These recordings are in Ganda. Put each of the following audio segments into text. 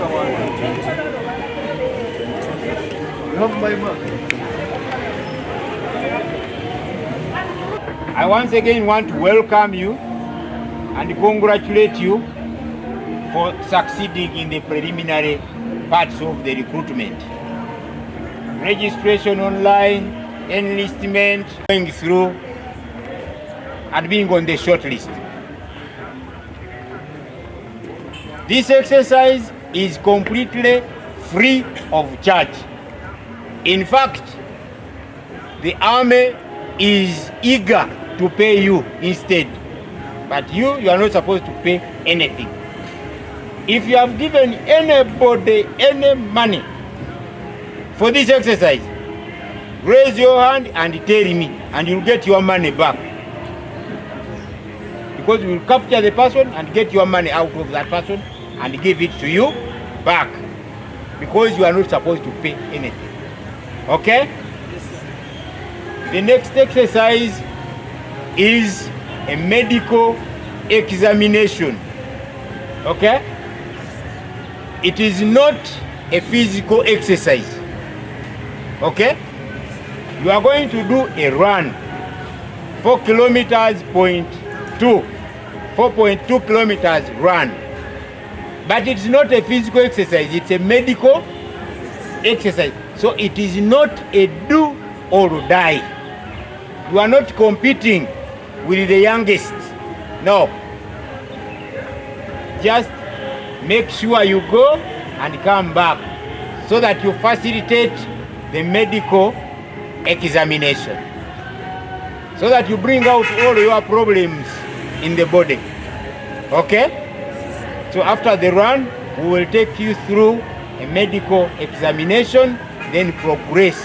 I once again want to welcome you and congratulate you for succeeding in the preliminary parts of the recruitment. Registration online, enlistment, going through and being on the short list. This exercise is completely free of charge. In fact, the army is eager to pay you instead, but you are not supposed to pay anything. If you have given anybody any money for this exercise, raise your hand and tell me, and you'll get your money back. Because we will capture the person and get your money out of that person and give it to you back. Because you are not supposed to pay anything. Okay? The next exercise is a medical examination. Okay? It is not a physical exercise. Okay? You are going to do a run, 4 kilometers, 4.2 kilometers run. But it's not a physical exercise, it's a medical exercise. So it is not a do or die. You are not competing with the youngest. No. Just make sure you go and come back so that you facilitate the medical examination, so that you bring out all your problems in the body. Okay? So after the run, we will take you through a medical examination, then progress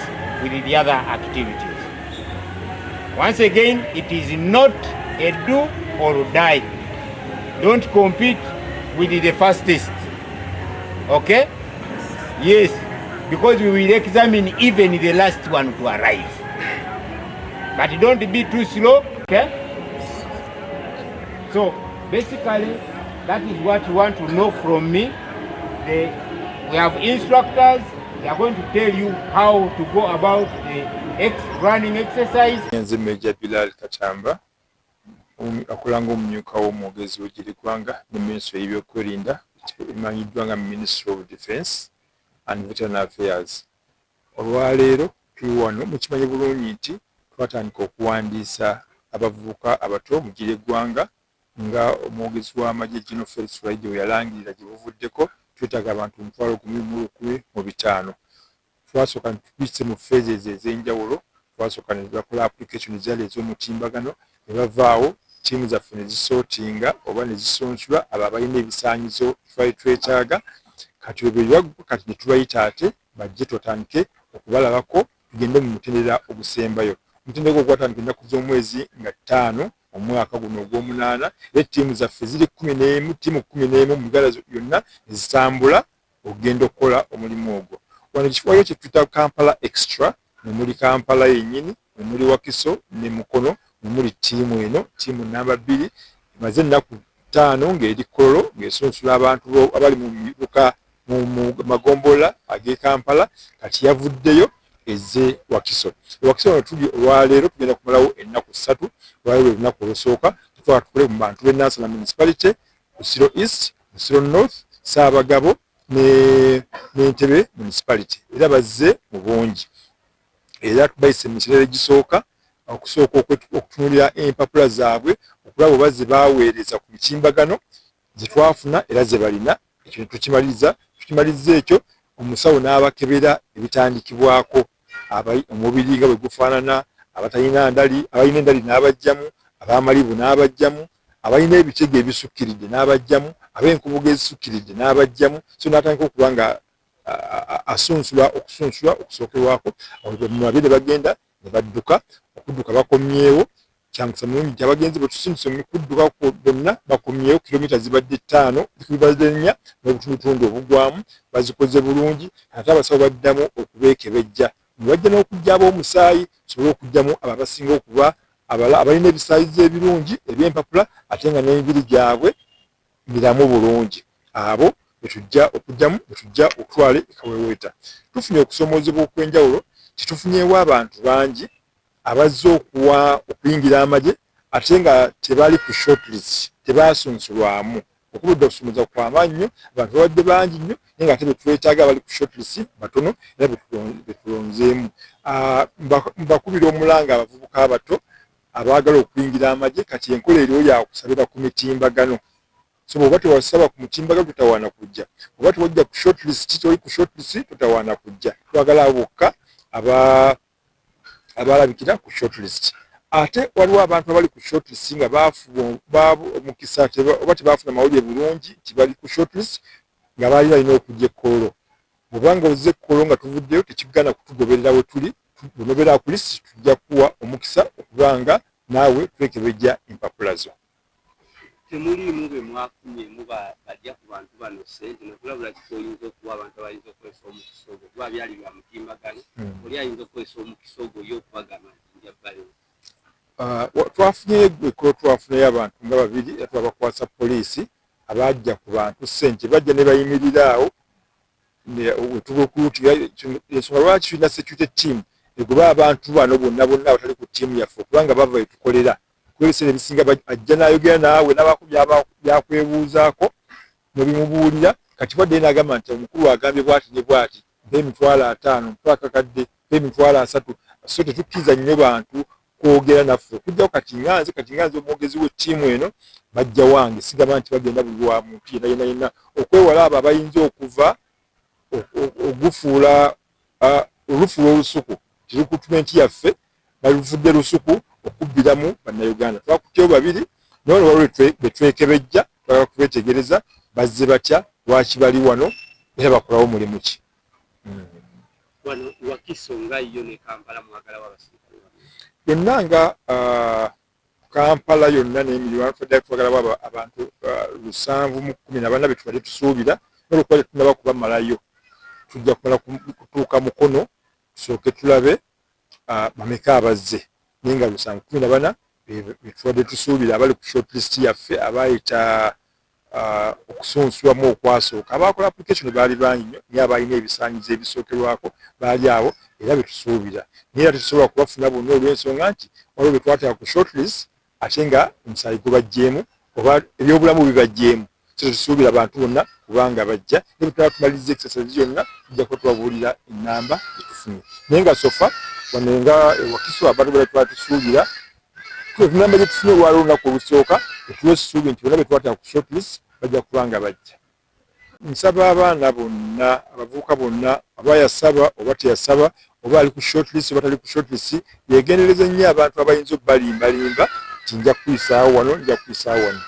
with the other activities. Once again, it is not a do or die. Don't compete with the fastest. Okay? Yes, because we will examine even the last one to arrive. But don't be too slow. Okay? So basically, that is what you want to know from me. We have instructors. They are going to tell you how to go about the running exercise. Nze Major Bilal Kachamba, akulanga Amyuka omwegeezi w'eggwanga ne Minisitule y'ebyokwerinda emanyiddwa nga Ministry of Defence and Veteran Affairs. Olwaleero tuli wano mukimanyi bulungi nti twatandika okuwandiisa abavubuka abato mu eggwanga nga omwogezi w'amajje General Felix Friday we yalangirira gye buvuddeko twetaaga abantu 1,150. Twasooka tubisse mu phases ez'enjawulo. Twasooka ne bakola application zaali ez'omutimbagano ne bavaawo ttiimu zaffe ne zisootinga oba ne zisonsula abo abalina ebisaanyizo twali twetaaga. Kati kati ne tubayita ate bajje twatandike okubalabako tugende mu mutendera ogusembayo. Omutendera ogwatandika ennaku z'omwezi nga 5 omwaka guno ogw'omunaana. Ttiimu zaffe ziri 11, ttiimu 11 mu Uganda yonna ezitambula okugenda okukola omulimu ogwo. Wano ekifo kye tuyita Kampala Extra, ne muli Kampala yennyini, ne muli Wakiso ne Mukono, ne muli ttiimu eno, ttiimu namba 2 emaze ennaku 5 ng'eri Kololo ng'esonsula abantu abali mu magombola ag'e Kampala. Kati yavuddeyo ezze Wakiso. Wakiso wano tuli olwaleero tugenda kumalawo ennaku 3. Olwaleero olunaku olusooka tukola tukole mu bantu b'e Nansana Municipality, Busiro East, Busiro North, Saabagabo ne Ntebe Municipality. Era bazze mu bungi. Era tubayise mu kirere gisooka okusooka okutunulira empapula zaabwe okulaba oba ze baaweereza ku mitimbagano ze twafuna era ze balina. Ekyo tukimaliza ekyo omusawo n'abakebera ebitandikibwako omubiri nga bwe gufaanana, abatalina ndali, abalina endali n'abajjamu, abamalibu n'abajjamu, abalina ebitege ebisukkiridde n'abajjamu, ab'enkubugo ezisukkiridde n'abajjamu. So n'atandika okuba nga okusookerwako babiri ne bagenda ne badduka. Okudduka bakomyewo kyamukisa mulungi nti abagenzi bwe tusindise mu kudduka bonna bakomyewo kilomita zibadde 5 zibadde 4 n'obutundutundu obugwamu bazikoze bulungi. Ate abasawo baddamu okubeekebejja ne bajja n'okujja ab'omusaayi sobole okujjamu abo abasinga okuba abalina ebisaayizo ebirungi eby'empapula ate nga n'emibiri gyabwe miramu bulungi. Abo betujja okujjamu betujja okutwale ekaweweeta. Tufunye okusoomoozebwa okwenjawulo, kitufunyeewo abantu bangi abazze okuyingira amagye ate nga tebali ku shortlist, tebasunsulwamu. Okubudde okusoomoza kw'amaanyi nnyo, abantu babadde bangi nnyo naye nga ate betwetaaga abali ku shortlist batono era betulonzeemu. Mbakubira omulanga abavubuka abato abaagala okuyingira amagye, kati enkola eriwo yakusabira ku mitimbagano. So bw'oba tewasaba ku mutimbagano totawaana kujja, bw'oba tewajja ku shortlist toli ku shortlist totawaana kujja. Twagala bokka abalabikira ku shortlist. Ate waliwo abantu abali ku shortlist nga omukisa oba tebaafuna mawulire bulungi nti bali ku shortlist nga baali balina okujja ekkoolo. Bw'obanga ozze ekkoolo nga tuvuddeyo tekigana kutugoberera we tuli, bw'onobeera ku list tujja kuwa omukisa okubanga naawe twekebejja empapula zo. Temuliimu bwe mwafunye bajja ku bantu bano ssente nokulabula kikoyinza okuwa abantu abayinza okukozesa omukisa ogwo kuba byali bya mutimbagano oli ayinza okukozesa omukisa ogwo oli okubagamba nti njabbalewo. Twafunye eggwekolo twafunayo abantu nga babiri twabakwasa poliisi abajja ku bantu ssente bajja ne bayimirira awo ensonga lwaki tulina security team egoba abantu bano bonna abatali ku ttiimu yaffe okubanga bava etukolera kubiseera ebisinga ajja n'ayogera naawe n'abakubya byakwebuuzaako nebimubuulira kati wadde n'agamba nti omukulu agambye bwati ne bwati mpa $50,000 mpa akakadde mpa $30,000 so tetukkiriza nnyo bantu kwogera naffe okujjawo kati nganze omwogezi w'ettiimu eno bajja wange sigamba nti bagenda buli wa muntu yenna okwewala abo abayinza okuva ogufuula olufuula olusuku tirikutumenti yaffe baluvudde lusuku okubbiramu bannayuganda. Twakutyewo babiri naye olwaliwo betwekebejja twagala kubetegereza bazze batya lwaki bali wano era bakolawo mulimu ki. Wano Wakiso nga yo ne Kampala mwagala w'abasirikale yonna nga Kampala yonna n'emirimu twagala abantu 714 betubadde tusuubira n'olwokuba tetunaba kubamalayo tujja kumala kutuuka mukono tusooke tulabe bameka abazze naye nga 714 betubadde tusuubira abali ku shortlist yaffe abayita okusunsulwamu okwasooka abakola application baali bangi nnyo naye abalina ebisaanyizo ebisookerwako baali abo era betusuubira naye era tetusobola kubafuna bonna olw'ensonga nti waliwo betwatera ku shortlist ate nga omusaayi gubajjeemu oba ebyobulamu bibajjeemu. So tetusuubira abantu bonna kubanga bajja ne bwe tumaliriza exercise yonna tujja kuba tubabuulira ennamba gyetufunye naye nga sofa wano nga Wakiso abantu bwe twali tusuubira ennamba gyetufunye olwali olunaku olusooka etuwa essuubi nti bonna betwatera ku shortlist bajja kubanga bajja. Nsaba abaana bonna abavubuka bonna oba yasaba oba teyasaba oba ali ku shortlist oba tali ku shortlist yegendereze nnyo abantu abayinza okubalimbalimba nti nja kuyisaawo wano nja kuyisaawo wano.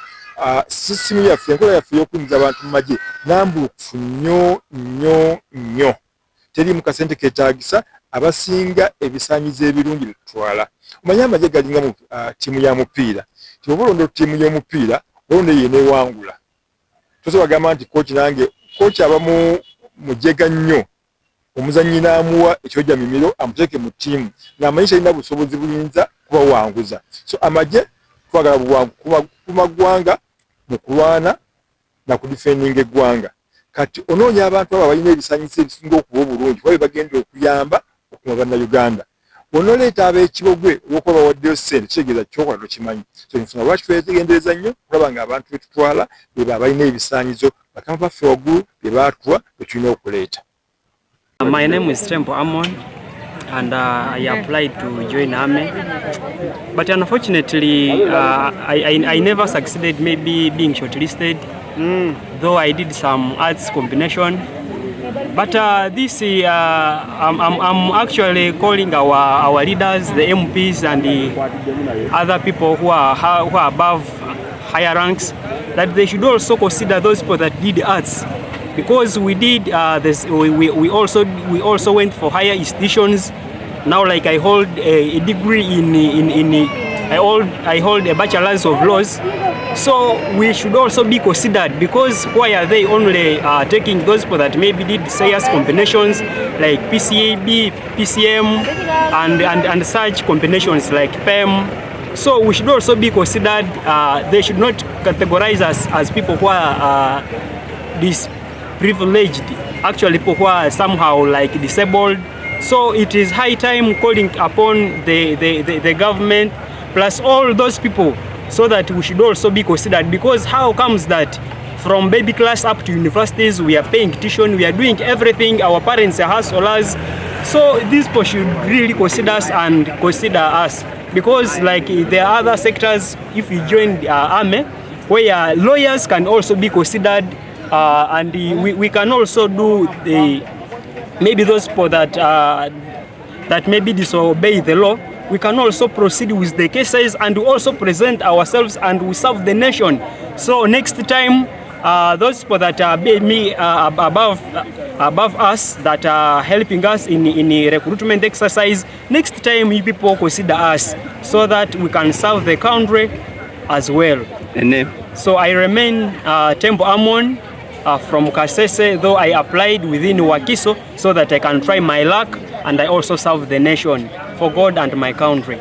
Sisimu yaffe enkola yaffe ey'okuyingiza abantu mu magye nambulukufu nnyo teri mu kasente keetaagisa abasinga ebisaanyizo ebirungi bitutwala. Omanye amagye galinga mu ttiimu ya mupiira ti oba olonda ttiimu y'omupiira olonda yeenewangula tosobola bagamba nti kooki nange kooki aba mujega nnyo omuzannyi n'amuwa ekyojja mimiro amuteeke mu ttiimu ng'amanyisa alina busobozi buyinza kubawanguza. So amagye twagala buwangu ku maggwanga mu kulwana na ku defending eggwanga. Kati onoonya abantu abo abalina ebisaanyizo ebisinga okuba obulungi kuba bagenda okuyamba okuma bannayuganda. Bw'onooleeta ab'ekibogwe olw'okuba bawaddeyo ssente kitegeeza kyokola tokimanyi. So ensonga lwaki twetegendereza nnyo kulaba ng'abantu be tutwala be abalina ebisaanyizo bakama baffe waggulu be baatuwa be tulina okuleeta. My name is Temple Amon and I applied to join army, but unfortunately I never succeeded maybe being shortlisted, though I did some arts combination. But this I'm actually calling our leaders, the MPs and the other people who are above higher ranks, that they should also consider those people that did arts. Because we did this, we also went for higher institutions. Now, like I hold a degree I hold a bachelor's of laws. So we should also be considered, because why are they only taking those people that maybe did science combinations like PCAB, PCM, and such combinations like PEM. So we should also be considered. They should not categorize us as people who are privileged, actually people who are somehow like disabled. So it is high time calling upon the government plus all those people, so that we should also be considered. Because how comes that from baby class up to universities we are paying tuition, we are doing everything, our parents are hustlers? So these people should really consider us and consider us, because like there are other sectors, if you join the army, where lawyers can also be considered, and we can also do maybe those people that maybe disobey the law, we can also proceed with the cases and also present ourselves and we serve the nation. So next time, those people that are above us, that are helping us in the recruitment exercise, next time you people consider us, so that we can serve the country as well. And name? So I remain Tembo Amon from Kasese, though I applied within Wakiso so that I can try my luck and I also serve the nation for God and my country.